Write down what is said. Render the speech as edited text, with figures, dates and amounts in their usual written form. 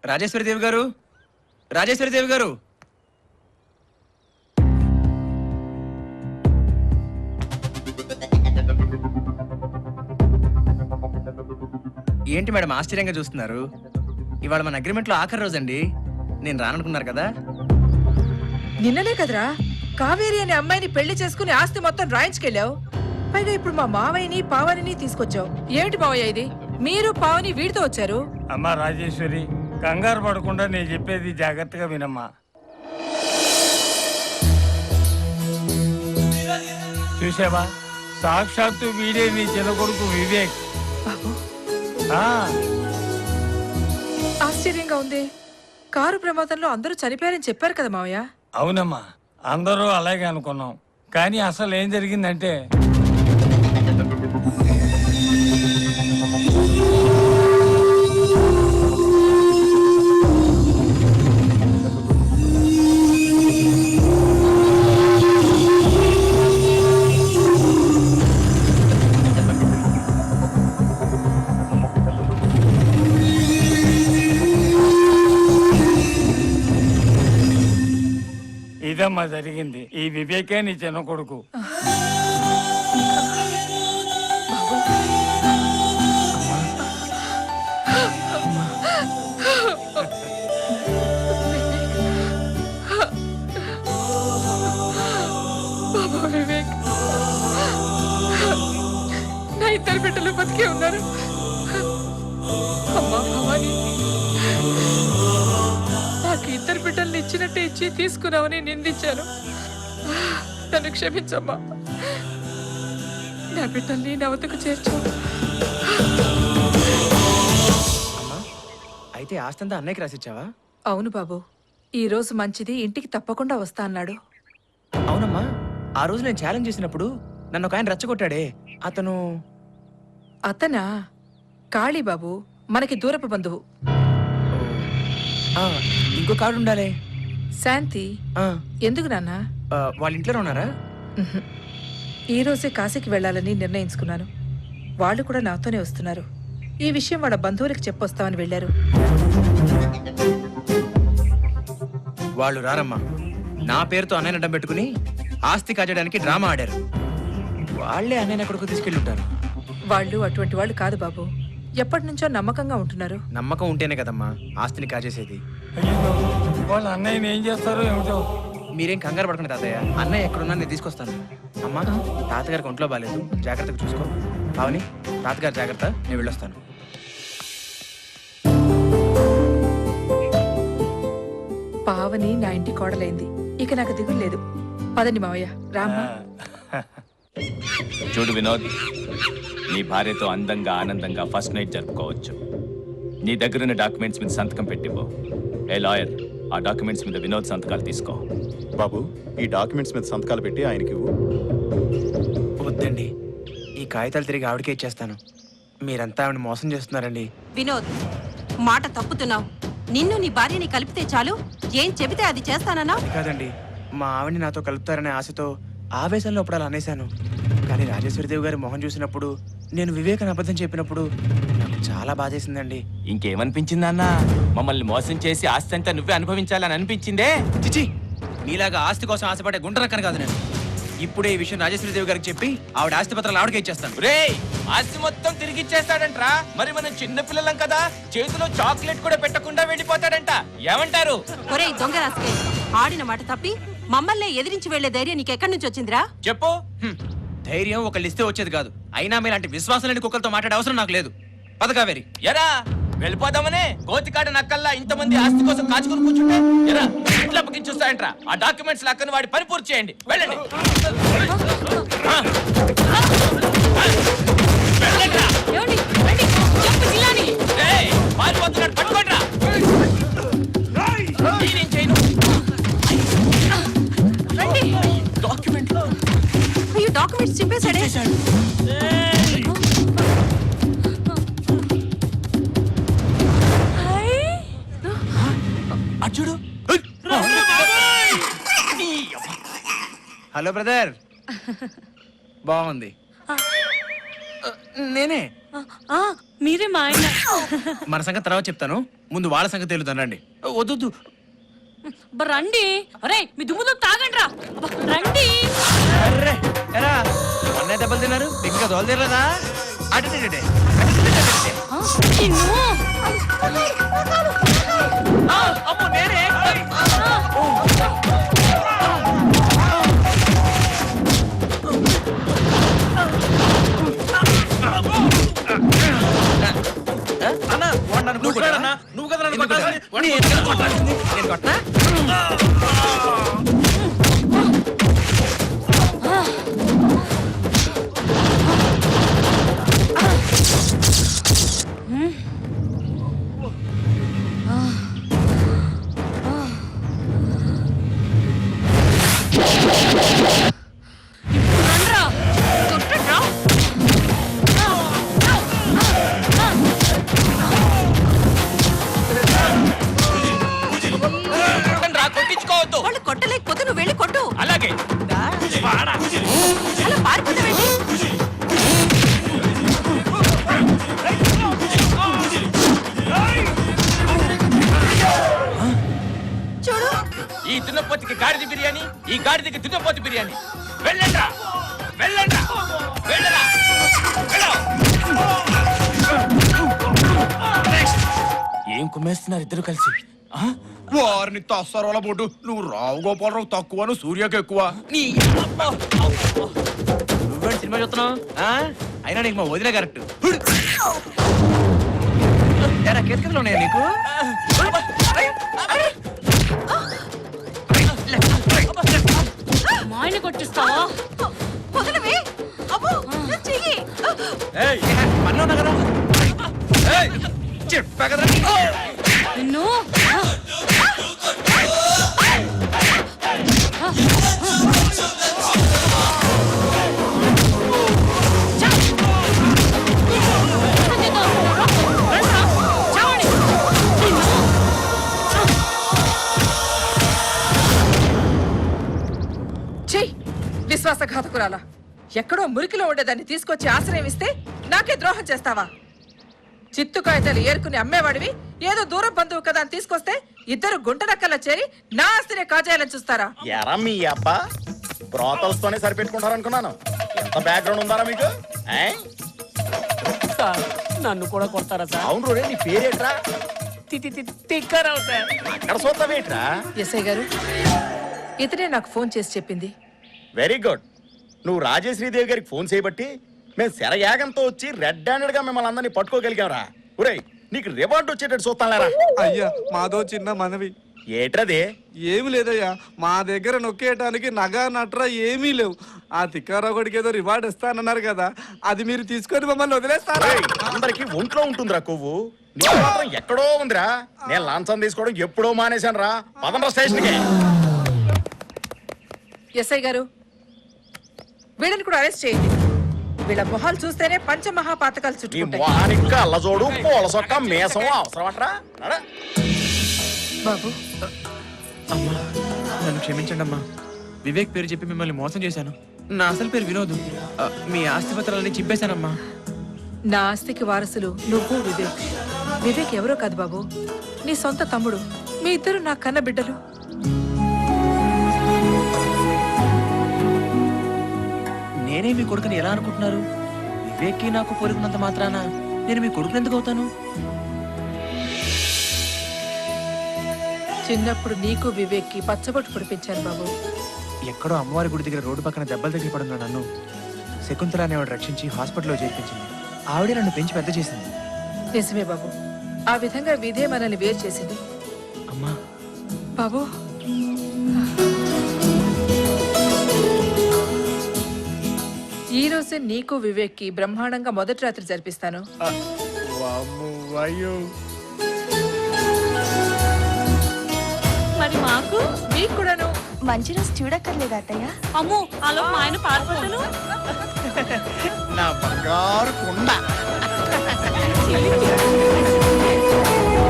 రాజేశ్వరి దేవి గారు, రాజేశ్వరి దేవి గారు. ఏంటి మేడం ఆశ్చర్యంగా చూస్తున్నారు? ఇవాళ మన అగ్రిమెంట్లో ఆఖరి రోజండి. నేను రాననుకున్నారు కదా. నిన్ననే కదరా కావేరి అనే అమ్మాయిని పెళ్లి చేసుకుని ఆస్తి మొత్తం రాయించుకెళ్ళావు. పైగా ఇప్పుడు మా మావయ్యని పావనిని తీసుకొచ్చావు. ఏమిటి మావయ్య ఇది? మీరు పావని వీడితో వచ్చారు. అమ్మా రాజేశ్వరి, కంగారు పడకుండా నేను చెప్పేది జాగ్రత్తగా వినమ్మా. చూసావా, సాక్షాత్తు వీడే నీ చిన్న కొడుకు వివేక్. బాబు ఆ, ఆశ్చర్యంగా ఉంది. కారు ప్రమాదంలో అందరూ చనిపోయారని చెప్పారు కదా మావయ్య. అవునమ్మా, అందరూ అలాగే అనుకున్నాం. కానీ అసలు ఏం జరిగిందంటే ఇదమ్మా జరిగింది. ఈ వివేకే నీ చిన్న కొడుకు. బాబా వివేక్, నా ఇద్దరు బిడ్డలు బతికే ఉన్నారు. అమ్మా భవాని, నాకు ఇద్దరు బిడ్డల్ని ఇచ్చినట్టే ఇచ్చి తీసుకున్నావని నిందించాను. నన్ను క్షమించమ్మా. నా బిడ్డల్ని నా వద్దకు చేర్చు. అమ్మా, అయితే ఆస్తంతా అన్నయ్యకి రాసిచ్చావా? అవును బాబు, ఈ రోజు మంచిది, ఇంటికి తప్పకుండా వస్తా అన్నాడు. అవునమ్మా, ఆ రోజు నేను ఛాలెంజ్ చేసినప్పుడు నన్ను ఒక ఆయన రెచ్చగొట్టాడే, అతను అతనా? కాళీబాబు, మనకి దూరపు బంధువు. ఆ, ఇంకో కార్డు ఉండాలి. శాంతి. ఆ, ఎందుకు నాన్న? వాళ్ళ ఇంట్లో ఉన్నారా? ఈ రోజే కాశీకి వెళ్ళాలని నిర్ణయించుకున్నాను. వాళ్ళు కూడా నాతోనే వస్తున్నారు. ఈ విషయం వాళ్ళ బంధువులకు చెప్పొస్తామని వెళ్ళారు. వాళ్ళు రారమ్మా. నా పేరుతో అన్నయ్య అడ్డం పెట్టుకుని ఆస్తి కాజేయడానికి డ్రామా ఆడారు. వాళ్ళే అన్నయ్య ఎక్కడికో తీసుకెళ్ళి ఉంటారు. వాళ్ళు అటువంటి వాళ్ళు కాదు బాబు. ఎప్పటి నుంచో నమ్మకంగా ఉంటున్నారు. నమ్మకం ఉంటేనే కదమ్మా ఆస్తిని కాజేసేది. అయ్యో, వాళ్ళ అన్నయ్యని ఏం చేస్తారో ఏమిటో. మీరేం కంగారు పడకండి తాతయ్య, అన్నయ్య ఎక్కడున్నా నేను తీసుకొస్తాను. అమ్మా, తాతగారికి ఒంట్లో బాగాలేదు, జాగ్రత్తగా చూసుకో. పావని, తాతగారు జాగ్రత్త, నేను వెళ్ళొస్తాను. పావని నా ఇంటి కోడలైంది. ఇక నాకు దిగులు లేదు. పదండి మావయ్య, రామ్మా. చూడు వినోద్, నీ భార్యతో అందంగా ఆనందంగా ఫస్ట్ నైట్ జరుపుకోవచ్చు. నీ దగ్గరున్న డాక్యుమెంట్స్ మీద సంతకం పెట్టిపో. ఏ లాయర్, ఆ డాక్యుమెంట్స్ మీద వినోద్ సంతకాలు తీసుకో. బాబు, ఈ డాక్యుమెంట్స్ మీద సంతకాలు పెట్టి ఆయనకి ఇవ్వు. వద్దండి, ఈ కాగితాలు తిరిగి ఆవిడకే ఇచ్చేస్తాను. మీరంతా ఆవిడ మోసం చేస్తున్నారండి. వినోద్, మాట తప్పుతున్నావు. నిన్ను నీ భార్యని కలిపితే చాలు, ఏం చెబితే అది చేస్తానన్నా? కాదండి, మా ఆవిడని నాతో కలుపుతారనే ఆశతో ఆవేశంలో అప్పుడు అలా అనేశాను. కానీ రాజేశ్వరిదేవి గారి మొహం చూసినప్పుడు, నేను వివేకని అబద్ధం చెప్పినప్పుడు నాకు చాలా బాధేసిందండి. ఇంకేమనిపించిందన్నా? మమ్మల్ని మోసం చేసి ఆస్తి అంతా నువ్వే అనుభవించాలని అనిపించిందే? చిచి, మీలాగా ఆస్తి కోసం ఆశపడే గుంటరక్కని కాదు నేను. ఇప్పుడే ఈ విషయం రాజేశ్వరిదేవి గారికి చెప్పి ఆవిడ ఆస్తి పత్రాలు ఆవిడకే ఇచ్చేస్తాను. రేయ్, ఆస్తి మొత్తం తిరిగి ఇచ్చేస్తాడంట్రా. మరి మనం చిన్న పిల్లలం కదా, చేతిలో చాక్లెట్ కూడా పెట్టకుండా వెళ్ళిపోతాడంట. ఏమంటారు? ఒరేయ్ దొంగ రాసుకే, ఆడిన మాట తప్పి మమ్మల్ని ఎదిరించి వెళ్లే ధైర్యం నీకెక్కడి నుంచి వచ్చిందిరా? చెప్పు. ధైర్యం ఒకళ్ళు ఇస్తే వచ్చేది కాదు. అయినా మీలాంటి విశ్వాసం లేని కుక్కలతో మాట్లాడే అవసరం నాకు లేదు. పద కావేరి. ఎరా, వెళ్ళిపోదామనే గోతికాడ నక్కల్లా ఇంతమంది ఆస్తి కోసం కాచుకుని కూర్చుంటే ఎరా ఇంట్లో అప్పగించొస్తాయంట్రా. ఆ డాక్యుమెంట్స్ లాక్కని వాడి పని పూర్తి చేయండి. వెళ్ళండి. రేయ్, పారిపోతున్నాడు, పట్టుకోండిరా. నేనేం చేయను. అయ్యో, డాక్యుమెంట్స్ చింపేశాడే. అచ్చుడు. హలో బ్రదర్, బాగుంది. నేనే. మీరే మా ఆయన. మన సంగతి తర్వాత చెప్తాను, ముందు వాళ్ళ సంగతి తెలుద్దానండి. వద్దు రండి. అరే మీ దుమ్ముతో తాగండి రా. రండి. అర్రే ఎరా అన్నయ్య దెబ్బలు తిన్నారు ఇంకా దోలు తిరలేదా? అటు ఆ, నిన్ను. అమ్మో నేనే అన్న నువ్వు కదా నేను కొట్టనా? రండ్రా. కొట్టండ్రా. కొట్టించుకోవద్దు. వాళ్ళు కొట్టలేకపోతే నువ్వు వెళ్ళి కొట్టు. అలాగే అలా పారిపోతావేంటి? చూడు, ఈ దున్నపోతికి గాడిద బిర్యానీ, ఈ గాడిదకి దున్నపోతు బిర్యానీ. వెళ్ళండ్రా వెళ్ళండ్రా వెళ్ళరా ఏం కుమ్మేస్తున్నారు ఇద్దరు కలిసి? వారిని తస్సరోల బొడ్డు. నువ్వు రావు గోపాలరావు తక్కువను సూర్యకి ఎక్కువ. నువ్వేంటి సినిమా చూస్తున్నావు? అయినా నీకు మా వదిలే కరెక్ట్. కేసుకలు ఉన్నాయా నీకు? మా ఆయన కొట్టిస్తావా? వదలవే. అబ్బో, నా చెయ్యి. పనిలో ఉన్నా కదా. చెప్పా కదా నిన్ను. చెయ్యి విశ్వాసఘాతకురాలా. ఎక్కడో మురికిలో ఉండేదాన్ని తీసుకొచ్చి ఆశ్రయం ఇస్తే నాకే ద్రోహం చేస్తావా? చిత్తు కాగితాలు ఏరుకుని అమ్మేవాడివి ఏదో దూరం బంధువు కదా అని తీసుకొస్తే ఇద్దరు గుంటనక్కల్లా చేరి నా ఆస్తినే కాజేయాలని చూస్తారా? ఎరా మీ అబ్బ బ్రోతల్స్ తోనే సరిపెట్టుకుంటారనుకున్నాను. ఎంత బ్యాక్గ్రౌండ్ ఉందారా మీకు? నన్ను కూడా కొడతారా సార్? అవును రే, నీ పేరేట్రా? తిక్కరావు సార్. అక్కడ చూస్తావేట్రా? ఎస్ఐ గారు, ఇతనే నాకు ఫోన్ చేసి చెప్పింది. Very good. నువ్వు రాజేశ్రీదేవి గారికి ఫోన్ చేయబట్టి మేము శరయాగంతో వచ్చి రెడ్ హ్యాండెడ్ గా మిమ్మల్ని అందరినీ పట్టుకోగలిగాంరా. ఒరేయ్, నీకు రివార్డు వచ్చేటట్టు చూస్తానులేరా. అయ్యా మాదో చిన్న మనవి. ఏట్రది? ఏమి లేదయ్యా, మా దగ్గర నొక్కేయటానికి నగా నట్రా ఏమీ లేవు. ఆ తిక్కారావుడికి ఏదో రివార్డ్ ఇస్తానన్నారు కదా, అది మీరు తీసుకొని మమ్మల్ని వదిలేస్తారా? ఒరేయ్, అందరికి ఒంట్లో ఉంటుందిరా కొవ్వు. నీకు మాత్రం ఎక్కడో ఉందిరా. నేను లంచం తీసుకోవడం ఎప్పుడో మానేశాను రా. పదండ్రా స్టేషన్కి. ఎస్ఐ గారు, వీళ్ళని కూడా అరెస్ట్ చేయండి. వీళ్ళ మొహాలు చూస్తేనే పంచమహాపాతకాలు నీ చుట్టుకుంటాయి. మొహానికి అల్లజోడు, పూల సొక్క, మేసం అవసరం అంటరా? బాబు, అమ్మా నన్ను క్షమించండి అమ్మా. వివేక్ పేరు చెప్పి మిమ్మల్ని మోసం చేశాను. నా అసలు పేరు వినోద్. మీ ఆస్తి పత్రాలని చింపేశానమ్మా. నా ఆస్తికి వారసులు నువ్వు వివేక్. వివేక్ ఎవరో కాదు బాబు, నీ సొంత తమ్ముడు. మీ ఇద్దరు నా కన్న బిడ్డలు. నేనే మీ కొడుకుని ఎలా అనుకుంటున్నారు? వివేక్కి నాకు పోలికున్నంత మాత్రాన నేను మీ కొడుకుని ఎందుకు అవుతాను? చిన్నప్పుడు నీకు వివేక్కి పచ్చబొట్టు పొడిపించాను బాబు. ఎక్కడో అమ్మవారి గుడి దగ్గర రోడ్డు పక్కన దెబ్బల దగ్గర పడున్న నన్ను శకుంతల అనేవాడు రక్షించి హాస్పిటల్లో చేర్పించింది. ఆవిడే నన్ను పెంచి పెద్ద చేసింది. నిజమే బాబు, ఆ విధంగా విధే మనల్ని వేరు చేసింది. అమ్మా బాబు, ఈ రోజే నీకు వివేక్కి బ్రహ్మాండంగా మొదటి రాత్రి జరిపిస్తాను. మరి మాకు మీకు కూడాను. మంచి రోజు చూడక్కర్లేదు అత్తయ్య. అమ్మో అలా మా ఆయన పారిపోతాను. నా బంగారు కొండ. చెల్లి.